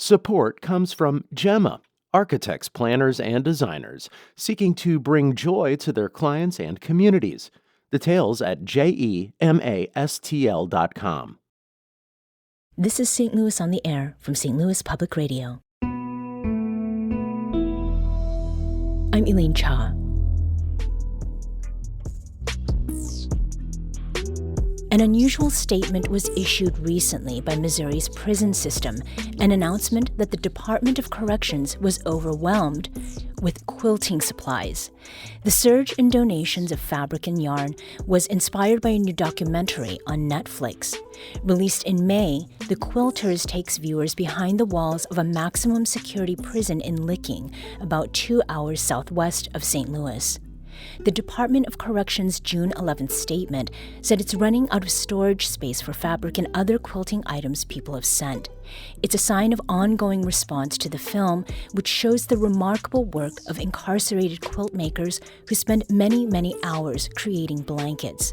Support comes from Gemma, architects, planners, and designers seeking to bring joy to their clients and communities. Details at gemastl.com. This is St. Louis on the Air from St. Louis Public Radio. I'm Elaine Cha. An unusual statement was issued recently by Missouri's prison system, an announcement that the Department of Corrections was overwhelmed with quilting supplies. The surge in donations of fabric and yarn was inspired by a new documentary on Netflix. Released in May, The Quilters takes viewers behind the walls of a maximum security prison in Licking, about 2 hours southwest of St. Louis. The Department of Corrections' June 11th statement said it's running out of storage space for fabric and other quilting items people have sent. It's a sign of ongoing response to the film, which shows the remarkable work of incarcerated quilt makers who spend many, many hours creating blankets.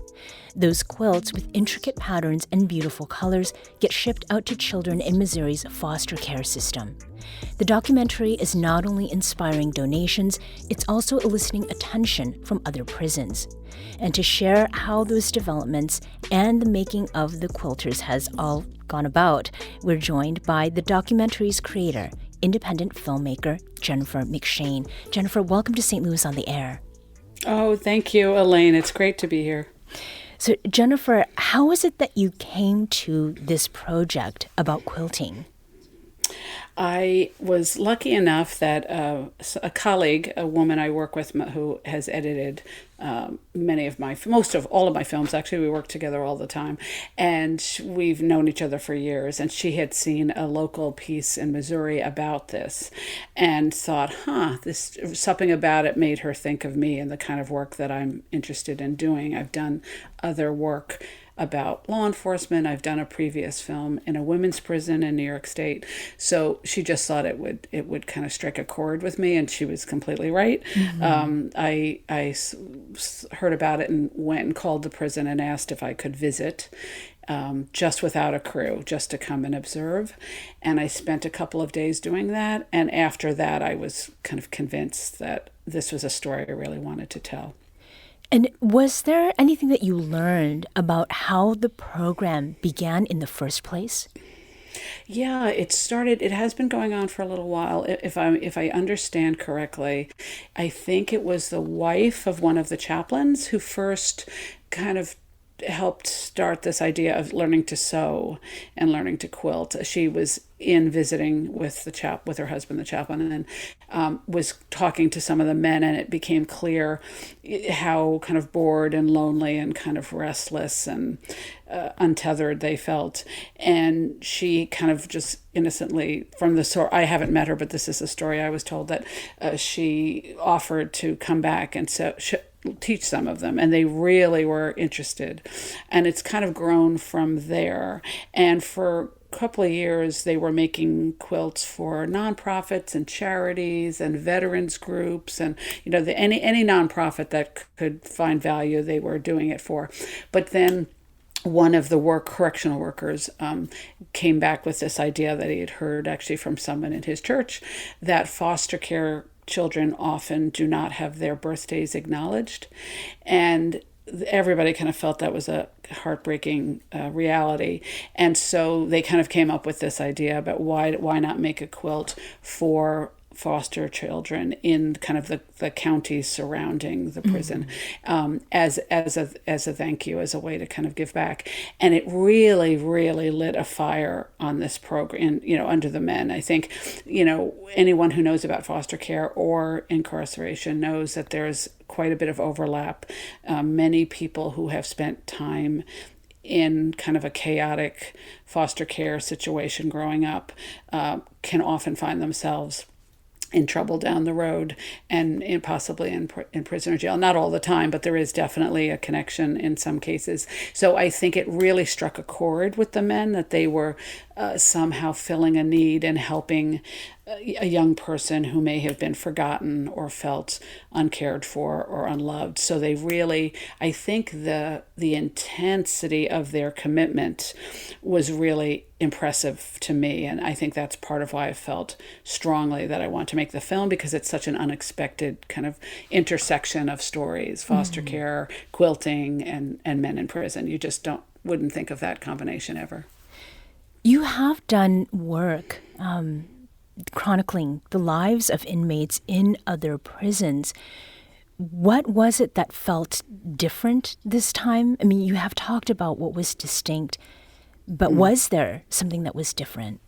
Those quilts with intricate patterns and beautiful colors get shipped out to children in Missouri's foster care system. The documentary is not only inspiring donations, it's also eliciting attention from other prisons. And to share how those developments and the making of the Quilters has all gone about, we're joined by the documentary's creator, independent filmmaker Jennifer McShane. Jennifer, welcome to St. Louis on the Air. Oh, thank you, Elaine. It's great to be here. So, Jennifer, how is it that you came to this project about quilting? I was lucky enough that a colleague, a woman I work with who has edited most of all of my films, actually, we work together all the time, and we've known each other for years, and she had seen a local piece in Missouri about this and thought, something about it made her think of me and the kind of work that I'm interested in doing. I've done other work about law enforcement. I've done a previous film in a women's prison in New York State. So she just thought it would kind of strike a chord with me, and she was completely right. Mm-hmm. I heard about it and went and called the prison and asked if I could visit, just without a crew, just to come and observe. And I spent a couple of days doing that. And after that, I was kind of convinced that this was a story I really wanted to tell. And was there anything that you learned about how the program began in the first place? Yeah, it has been going on for a little while. If I understand correctly, I think it was the wife of one of the chaplains who first kind of helped start this idea of learning to sew and learning to quilt. She was in visiting with with her husband, the chaplain, and was talking to some of the men, and it became clear how kind of bored and lonely and kind of restless and untethered they felt. And she kind of just innocently, from the story, I haven't met her, but this is the story I was told, that she offered to come back and teach some of them, and they really were interested. And it's kind of grown from there. And for a couple of years, they were making quilts for nonprofits and charities and veterans groups, and any nonprofit that could find value, they were doing it for. But then one of the correctional workers came back with this idea that he had heard actually from someone in his church, that foster care children often do not have their birthdays acknowledged. And everybody kind of felt that was a heartbreaking reality. And so they kind of came up with this idea about why not make a quilt for foster children in kind of the counties surrounding the prison, as a thank you, as a way to kind of give back. And it really, really lit a fire on this program, under the men. I think, anyone who knows about foster care or incarceration knows that there's quite a bit of overlap. Many people who have spent time in kind of a chaotic foster care situation growing up can often find themselves in trouble down the road and possibly in prison or jail. Not all the time, but there is definitely a connection in some cases. So I think it really struck a chord with the men that they were somehow filling a need and helping a young person who may have been forgotten or felt uncared for or unloved. So they really, I think the intensity of their commitment was really impressive to me. And I think that's part of why I felt strongly that I want to make the film, because it's such an unexpected kind of intersection of stories, foster care, quilting, and men in prison. You just wouldn't think of that combination ever. You have done work chronicling the lives of inmates in other prisons. What was it that felt different this time? I mean, you have talked about what was distinct, but was there something that was different?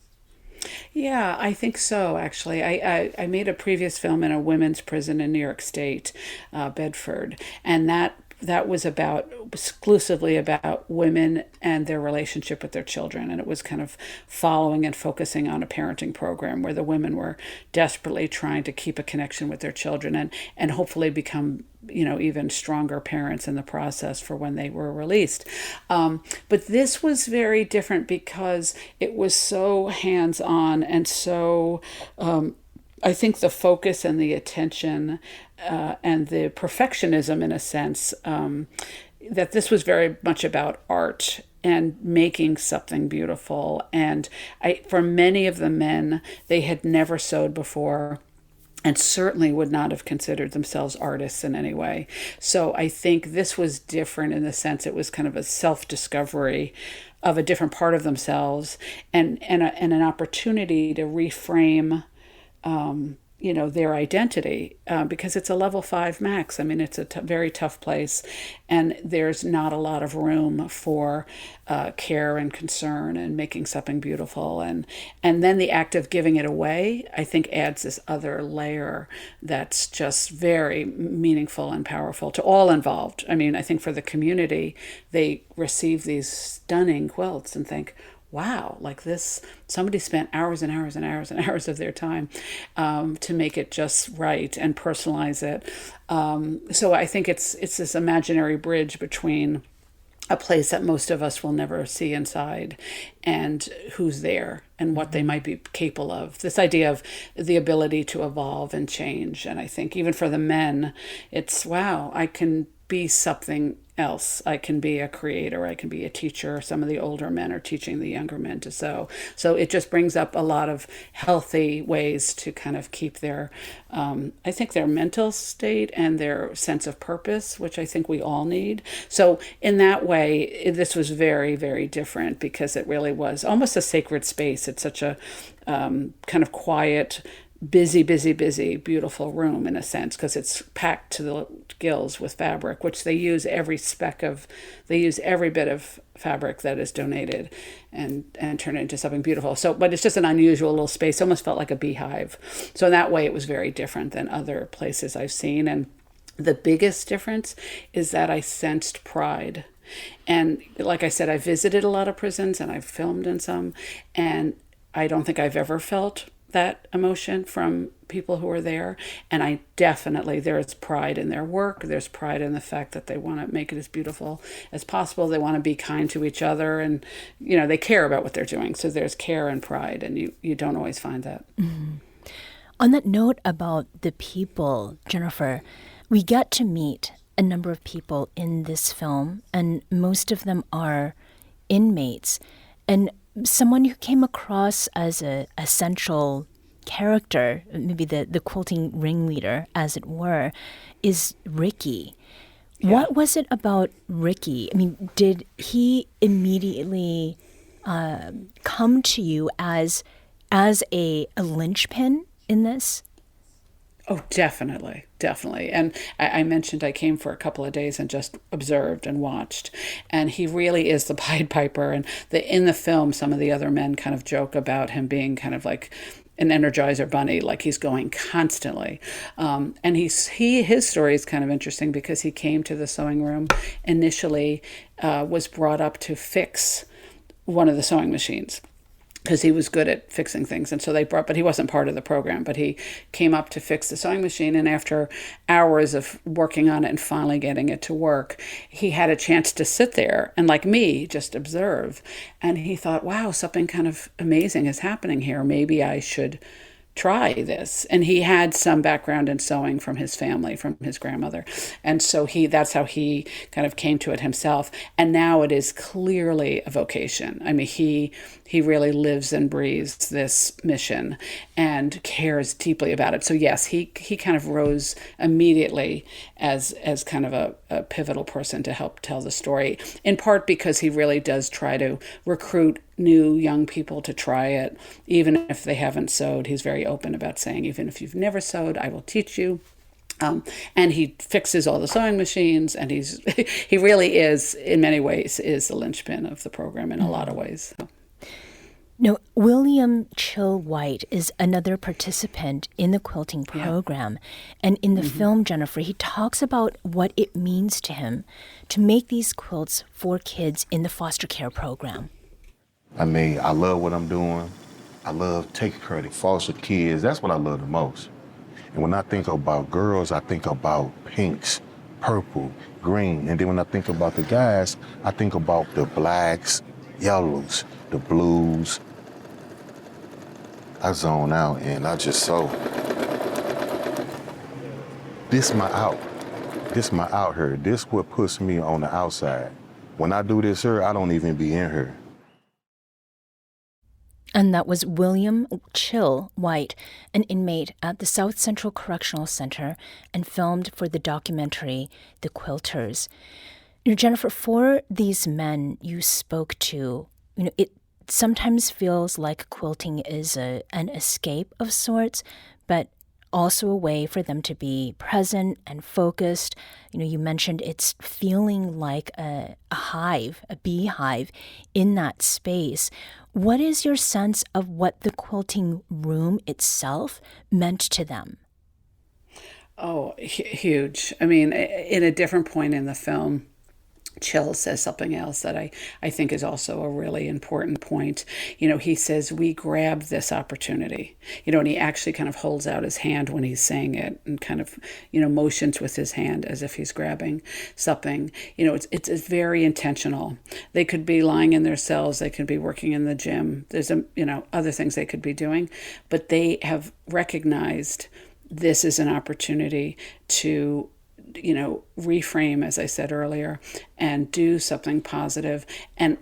Yeah, I think so, actually. I made a previous film in a women's prison in New York State, Bedford, and that was exclusively about women and their relationship with their children. And it was kind of following and focusing on a parenting program where the women were desperately trying to keep a connection with their children and hopefully become, even stronger parents in the process for when they were released. But this was very different because it was so hands-on and so, I think the focus and the attention and the perfectionism, in a sense, that this was very much about art and making something beautiful. And for many of the men, they had never sewed before and certainly would not have considered themselves artists in any way. So I think this was different in the sense it was kind of a self-discovery of a different part of themselves and an opportunity to reframe their identity, because it's a level 5 max. I mean, it's a very tough place, and there's not a lot of room for care and concern and making something beautiful. And then the act of giving it away, I think, adds this other layer that's just very meaningful and powerful to all involved. I mean, I think for the community, they receive these stunning quilts and think, wow, like this, somebody spent hours and hours and hours and hours of their time to make it just right and personalize it. So I think it's this imaginary bridge between a place that most of us will never see inside and who's there and what they might be capable of. This idea of the ability to evolve and change. And I think even for the men, it's, wow, I can be something else. I can be a creator. I can be a teacher. Some of the older men are teaching the younger men to sew. So it just brings up a lot of healthy ways to kind of keep their, I think, their mental state and their sense of purpose, which I think we all need. So in that way, this was very, very different because it really was almost a sacred space. It's such a kind of quiet, busy, beautiful room in a sense, because it's packed to the gills with fabric, which they use every bit of fabric that is donated and turn it into something beautiful. So, but it's just an unusual little space. It almost felt like a beehive. So in that way, it was very different than other places I've seen. And the biggest difference is that I sensed pride. And like I said, I visited a lot of prisons and I've filmed in some, and I don't think I've ever felt that emotion from people who are there. And there's pride in their work. There's pride in the fact that they want to make it as beautiful as possible. They want to be kind to each other, and they care about what they're doing. So there's care and pride, and you don't always find that. Mm-hmm. On that note about the people, Jennifer, we get to meet a number of people in this film, and most of them are inmates. And someone who came across as a essential character, maybe the quilting ringleader, as it were, is Ricky. Yeah. What was it about Ricky? I mean, did he immediately come to you as a linchpin in this? Oh, definitely. And I mentioned I came for a couple of days and just observed and watched. And he really is the Pied Piper. And in the film, some of the other men kind of joke about him being kind of like an Energizer bunny, like he's going constantly. And his story is kind of interesting because he came to the sewing room initially, was brought up to fix one of the sewing machines, because he was good at fixing things. And so but he wasn't part of the program, but he came up to fix the sewing machine. And after hours of working on it and finally getting it to work, he had a chance to sit there and, like me, just observe. And he thought, wow, something kind of amazing is happening here. Maybe I should try this. And he had some background in sewing from his family, from his grandmother. And so that's how he kind of came to it himself. And now it is clearly a vocation. I mean, he really lives and breathes this mission and cares deeply about it. So yes, he kind of rose immediately as kind of a pivotal person to help tell the story, in part because he really does try to recruit new young people to try it, even if they haven't sewed. He's very open about saying, even if you've never sewed, I will teach you. And he fixes all the sewing machines, and he really is, in many ways, is the linchpin of the program in a lot of ways. So. No, William Chill White is another participant in the quilting program. And in the film, Jennifer, he talks about what it means to him to make these quilts for kids in the foster care program. I mean, I love what I'm doing. I love taking care of the foster kids. That's what I love the most. And when I think about girls, I think about pinks, purple, green. And then when I think about the guys, I think about the blacks, yellows, the blues. I zone out and I just sew. This my out. This my out here. This what puts me on the outside. When I do this here, I don't even be in here. And that was William Chill White, an inmate at the South Central Correctional Center, and filmed for the documentary The Quilters. Jennifer, for these men you spoke to, it sometimes feels like quilting is an escape of sorts, but also a way for them to be present and focused. You mentioned it's feeling like a hive, a beehive in that space. What is your sense of what the quilting room itself meant to them? Oh, huge. I mean, in a different point in the film, Chill says something else that I think is also a really important point. He says, we grab this opportunity, and he actually kind of holds out his hand when he's saying it and kind of, motions with his hand as if he's grabbing something. It's very intentional. They could be lying in their cells. They could be working in the gym. There's, other things they could be doing, but they have recognized this is an opportunity to reframe, as I said earlier, and do something positive. And,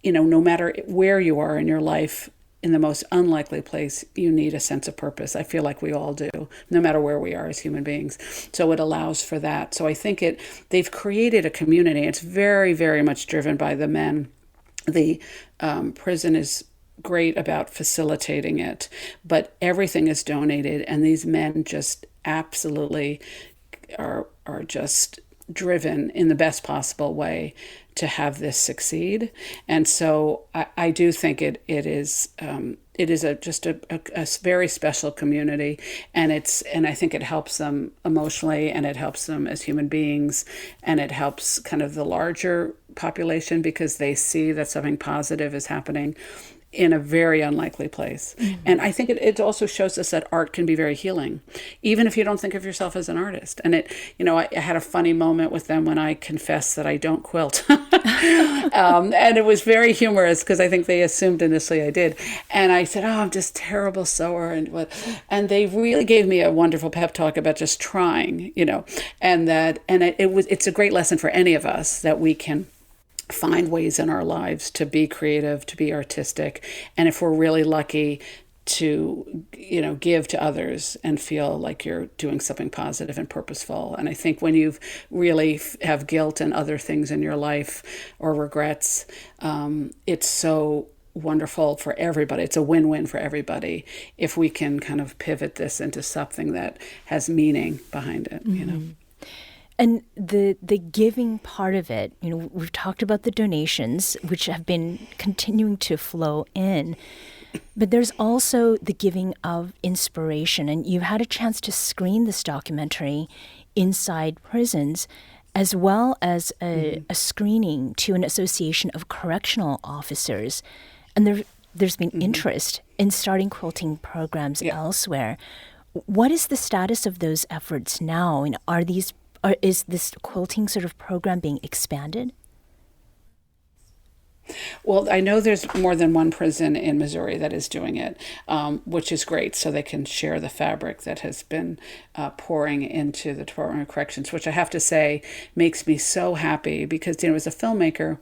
no matter where you are in your life, in the most unlikely place, you need a sense of purpose. I feel like we all do, no matter where we are as human beings. So it allows for that. So I think they've created a community. It's very, very much driven by the men. The prison is great about facilitating it, but everything is donated, and these men just absolutely are just driven in the best possible way to have this succeed. And so I do think it is just a very special community, and I think it helps them emotionally, and it helps them as human beings, and it helps kind of the larger population because they see that something positive is happening in a very unlikely place. Mm-hmm. And I think it also shows us that art can be very healing, even if you don't think of yourself as an artist. And I had a funny moment with them when I confessed that I don't quilt. And it was very humorous because I think they assumed initially I did. And I said, I'm just a terrible sewer. And they really gave me a wonderful pep talk about just trying, and it's a great lesson for any of us that we can find ways in our lives to be creative, to be artistic, and if we're really lucky, to give to others and feel like you're doing something positive and purposeful. And I think when you really have guilt and other things in your life or regrets, it's so wonderful for everybody. It's a win-win for everybody if we can kind of pivot this into something that has meaning behind it. Mm-hmm. And the giving part of it, we've talked about the donations, which have been continuing to flow in, but there's also the giving of inspiration. And you've had a chance to screen this documentary inside prisons, as well as a screening to an association of correctional officers. And there's been interest in starting quilting programs elsewhere. What is the status of those efforts now? And is this quilting sort of program being expanded? Well, I know there's more than one prison in Missouri that is doing it, which is great. So they can share the fabric that has been pouring into the Department of Corrections, which I have to say makes me so happy because, as a filmmaker,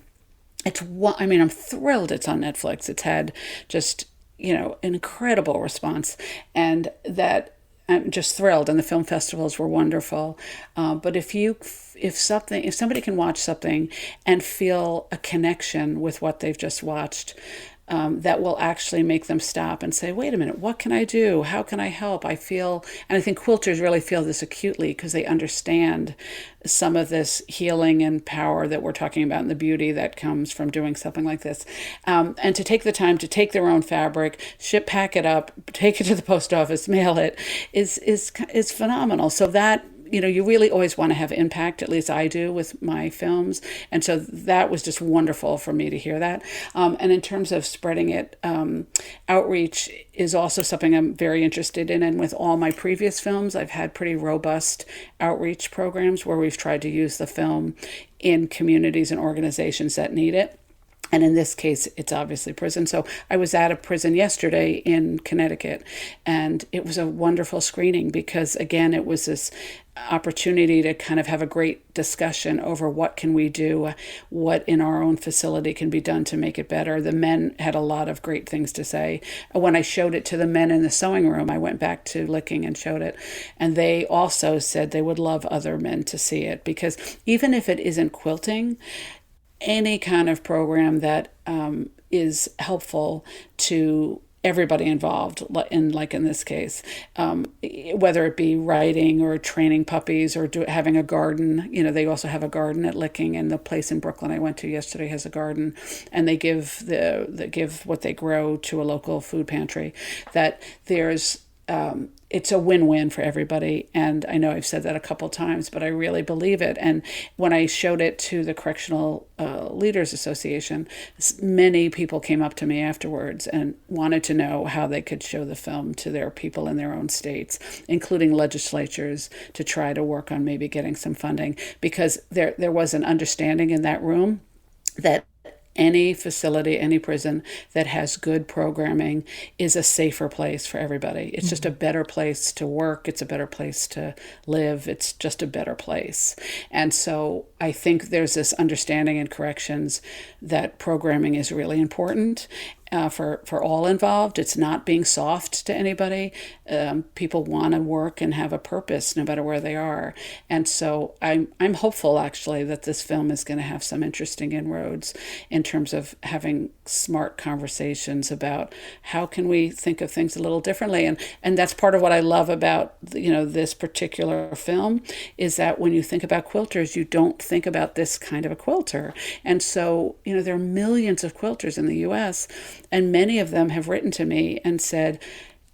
I'm thrilled it's on Netflix. It's had just, an incredible response, and that I'm just thrilled. And the film festivals were wonderful. But if somebody can watch something and feel a connection with what they've just watched, that will actually make them stop and say, wait a minute, what can I do? How can I help? And I think quilters really feel this acutely because they understand some of this healing and power that we're talking about and the beauty that comes from doing something like this. And to take the time to take their own fabric, pack it up, take it to the post office, mail it, is phenomenal. So that, you really always want to have impact, at least I do with my films. And so that was just wonderful for me to hear that. And in terms of spreading it, outreach is also something I'm very interested in. And with all my previous films, I've had pretty robust outreach programs where we've tried to use the film in communities and organizations that need it. And in this case, it's obviously prison. So I was at a prison yesterday in Connecticut, and it was a wonderful screening because, again, it was this opportunity to kind of have a great discussion over what can we do, what in our own facility can be done to make it better. The men had a lot of great things to say. When I showed it to the men in the sewing room, I went back to Licking and showed it, and they also said they would love other men to see it because even if it isn't quilting, any kind of program that is helpful to everybody involved, like in this case, whether it be writing or training puppies or having a garden. They also have a garden at Licking, and the place in Brooklyn I went to yesterday has a garden, and they give what they grow to a local food pantry. That it's a win-win for everybody. And I know I've said that a couple times, but I really believe it. And when I showed it to the Correctional Leaders Association, many people came up to me afterwards and wanted to know how they could show the film to their people in their own states, including legislatures, to try to work on maybe getting some funding, because there was an understanding in that room that any facility, any prison that has good programming is a safer place for everybody. It's just a better place to work. It's a better place to live. It's just a better place. And so I think there's this understanding in corrections that programming is really important. For all involved. It's not being soft to anybody. People want to work and have a purpose no matter where they are. And so I'm hopeful, actually, that this film is going to have some interesting inroads in terms of having smart conversations about how can we think of things a little differently. And that's part of what I love about this particular film, is that when you think about quilters, you don't think about this kind of a quilter. And so, there are millions of quilters in the U.S., and many of them have written to me and said,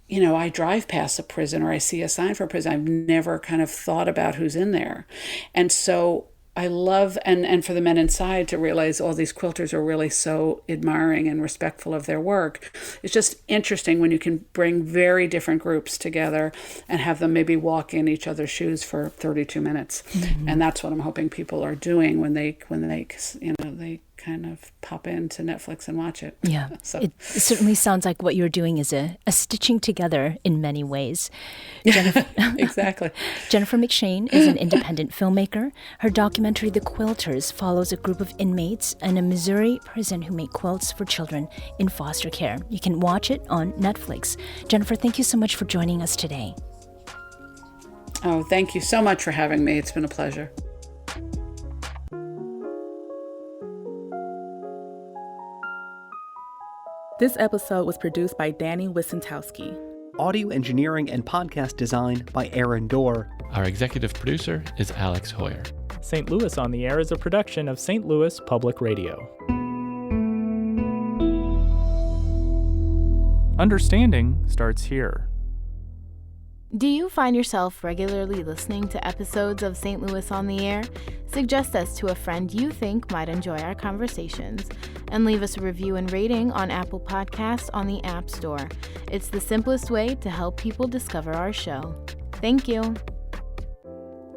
I drive past a prison or I see a sign for a prison. I've never kind of thought about who's in there. And so I love, and for the men inside to realize all these quilters are really so admiring and respectful of their work. It's just interesting when you can bring very different groups together and have them maybe walk in each other's shoes for 32 minutes. Mm-hmm. And that's what I'm hoping people are doing when they they kind of pop into Netflix and watch it. Yeah, so. It certainly sounds like what you're doing is a stitching together in many ways. Jennifer, exactly. Jennifer McShane is an independent filmmaker. Her documentary, The Quilters, follows a group of inmates in a Missouri prison who make quilts for children in foster care. You can watch it on Netflix. Jennifer, thank you so much for joining us today. Oh, thank you so much for having me. It's been a pleasure. This episode was produced by Danny Wissentowski. Audio engineering and podcast design by Aaron Dorr. Our executive producer is Alex Hoyer. St. Louis on the Air is a production of St. Louis Public Radio. Understanding starts here. Do you find yourself regularly listening to episodes of St. Louis on the Air? Suggest us to a friend you think might enjoy our conversations, and leave us a review and rating on Apple Podcasts on the App Store. It's the simplest way to help people discover our show. Thank you.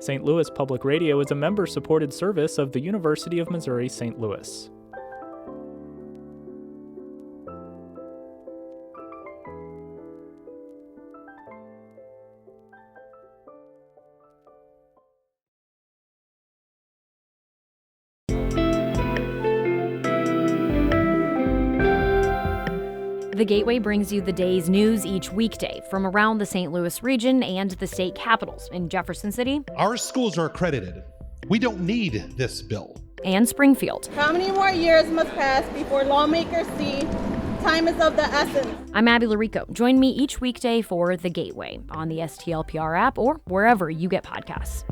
St. Louis Public Radio is a member-supported service of the University of Missouri St. Louis. The Gateway brings you the day's news each weekday from around the St. Louis region and the state capitals in Jefferson City. Our schools are accredited. We don't need this bill. And Springfield. How many more years must pass before lawmakers see time is of the essence? I'm Abby Larico. Join me each weekday for The Gateway on the STLPR app or wherever you get podcasts.